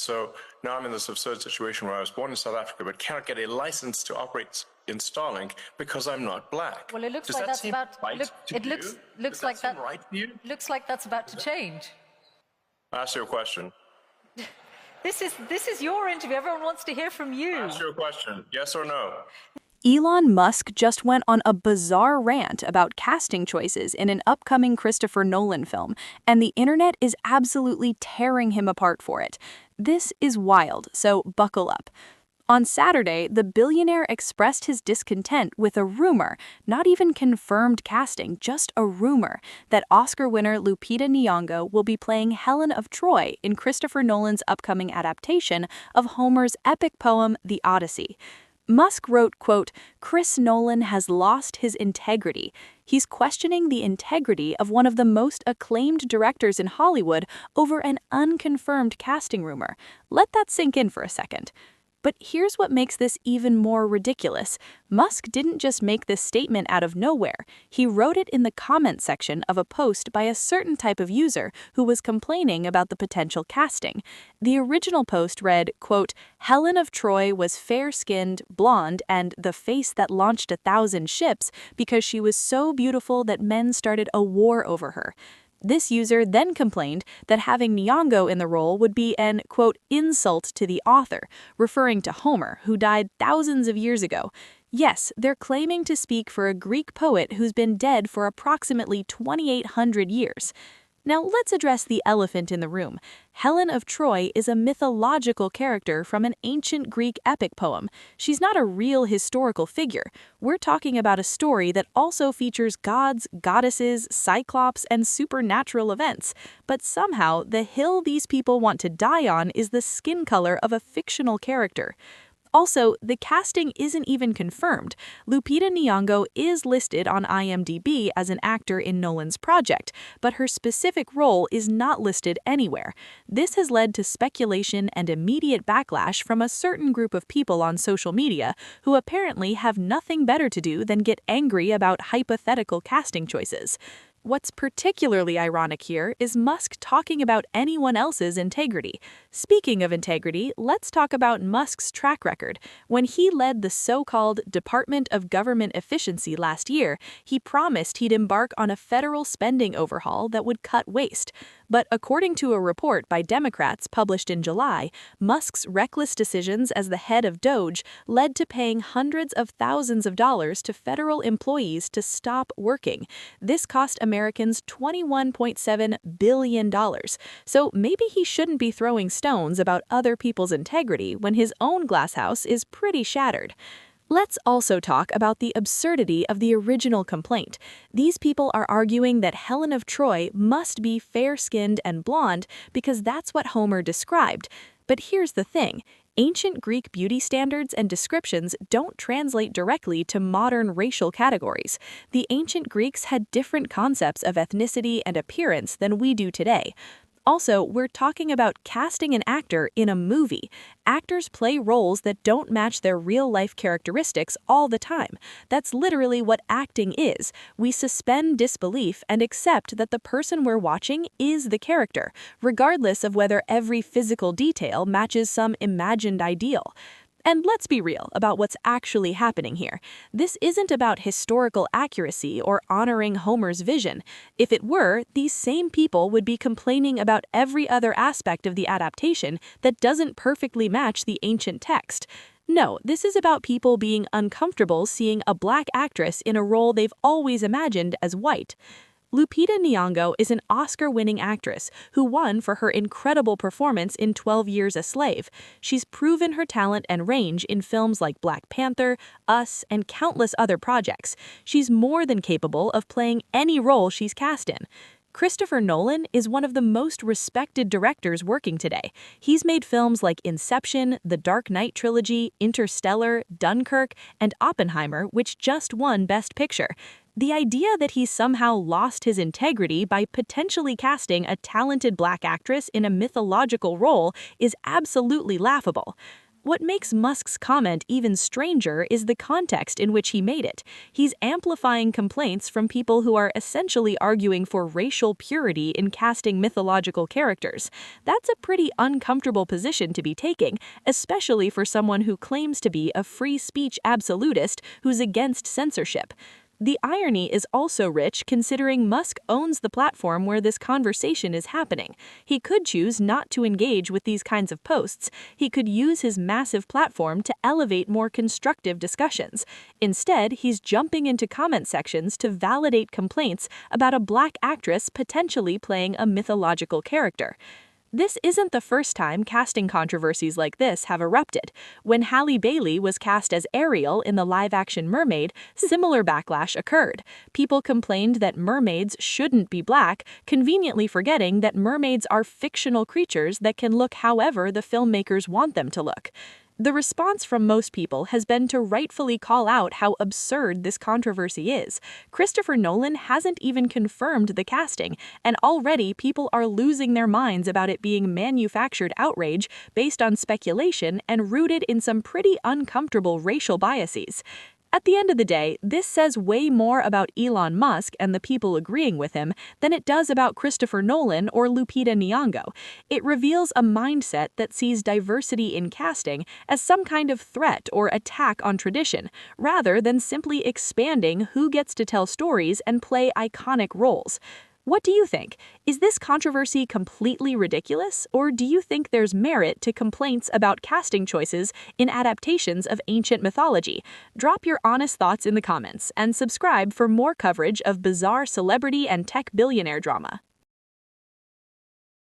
So now I'm in this absurd situation where I was born in South Africa but cannot get a license to operate in Starlink because I'm not black. Well, it looks Does like that that's seem about. right to It you? looks Does that like seem that. right to you? Looks like that's about to change. I ask you a question. This is your interview. Everyone wants to hear from you. I ask you a question. Yes or no? Elon Musk just went on a bizarre rant about casting choices in an upcoming Christopher Nolan film, and the internet is absolutely tearing him apart for it. This is wild, so buckle up. On Saturday, the billionaire expressed his discontent with a rumor, not even confirmed casting, just a rumor, that Oscar winner Lupita Nyong'o will be playing Helen of Troy in Christopher Nolan's upcoming adaptation of Homer's epic poem, The Odyssey. Musk wrote, quote, "Chris Nolan has lost his integrity. He's questioning the integrity of one of the most acclaimed directors in Hollywood over an unconfirmed casting rumor." Let that sink in for a second. But here's what makes this even more ridiculous. Musk didn't just make this statement out of nowhere. He wrote it in the comment section of a post by a certain type of user who was complaining about the potential casting. The original post read, quote, "Helen of Troy was fair-skinned, blonde, and the face that launched 1,000 ships because she was so beautiful that men started a war over her." This user then complained that having Nyong'o in the role would be an, quote, "insult to the author," referring to Homer, who died thousands of years ago. Yes, they're claiming to speak for a Greek poet who's been dead for approximately 2,800 years. Now let's address the elephant in the room. Helen of Troy is a mythological character from an ancient Greek epic poem. She's not a real historical figure. We're talking about a story that also features gods, goddesses, cyclops, and supernatural events. But somehow, the hill these people want to die on is the skin color of a fictional character. Also, the casting isn't even confirmed. Lupita Nyong'o is listed on IMDb as an actor in Nolan's project, but her specific role is not listed anywhere. This has led to speculation and immediate backlash from a certain group of people on social media who apparently have nothing better to do than get angry about hypothetical casting choices. What's particularly ironic here is Musk talking about anyone else's integrity. Speaking of integrity, let's talk about Musk's track record. When he led the so-called Department of Government Efficiency last year, he promised he'd embark on a federal spending overhaul that would cut waste. But according to a report by Democrats published in July, Musk's reckless decisions as the head of DOGE led to paying hundreds of thousands of dollars to federal employees to stop working. This cost Americans $21.7 billion. So maybe he shouldn't be throwing stones about other people's integrity when his own glasshouse is pretty shattered. Let's also talk about the absurdity of the original complaint. These people are arguing that Helen of Troy must be fair-skinned and blonde because that's what Homer described. But here's the thing. Ancient Greek beauty standards and descriptions don't translate directly to modern racial categories. The ancient Greeks had different concepts of ethnicity and appearance than we do today. Also, we're talking about casting an actor in a movie. Actors play roles that don't match their real-life characteristics all the time. That's literally what acting is. We suspend disbelief and accept that the person we're watching is the character, regardless of whether every physical detail matches some imagined ideal. And let's be real about what's actually happening here. This isn't about historical accuracy or honoring Homer's vision. If it were, these same people would be complaining about every other aspect of the adaptation that doesn't perfectly match the ancient text. No, this is about people being uncomfortable seeing a black actress in a role they've always imagined as white. Lupita Nyong'o is an Oscar-winning actress who won for her incredible performance in 12 Years a Slave. She's proven her talent and range in films like Black Panther, Us, and countless other projects. She's more than capable of playing any role she's cast in. Christopher Nolan is one of the most respected directors working today. He's made films like Inception, The Dark Knight trilogy, Interstellar, Dunkirk, and Oppenheimer, which just won Best Picture. The idea that he somehow lost his integrity by potentially casting a talented black actress in a mythological role is absolutely laughable. What makes Musk's comment even stranger is the context in which he made it. He's amplifying complaints from people who are essentially arguing for racial purity in casting mythological characters. That's a pretty uncomfortable position to be taking, especially for someone who claims to be a free speech absolutist who's against censorship. The irony is also rich considering Musk owns the platform where this conversation is happening. He could choose not to engage with these kinds of posts. He could use his massive platform to elevate more constructive discussions. Instead, he's jumping into comment sections to validate complaints about a black actress potentially playing a mythological character. This isn't the first time casting controversies like this have erupted. When Halle Bailey was cast as Ariel in the live-action Mermaid, similar backlash occurred. People complained that mermaids shouldn't be black, conveniently forgetting that mermaids are fictional creatures that can look however the filmmakers want them to look. The response from most people has been to rightfully call out how absurd this controversy is. Christopher Nolan hasn't even confirmed the casting, and already people are losing their minds about it being manufactured outrage based on speculation and rooted in some pretty uncomfortable racial biases. At the end of the day, this says way more about Elon Musk and the people agreeing with him than it does about Christopher Nolan or Lupita Nyong'o. It reveals a mindset that sees diversity in casting as some kind of threat or attack on tradition, rather than simply expanding who gets to tell stories and play iconic roles. What do you think? Is this controversy completely ridiculous, or do you think there's merit to complaints about casting choices in adaptations of ancient mythology? Drop your honest thoughts in the comments and subscribe for more coverage of bizarre celebrity and tech billionaire drama.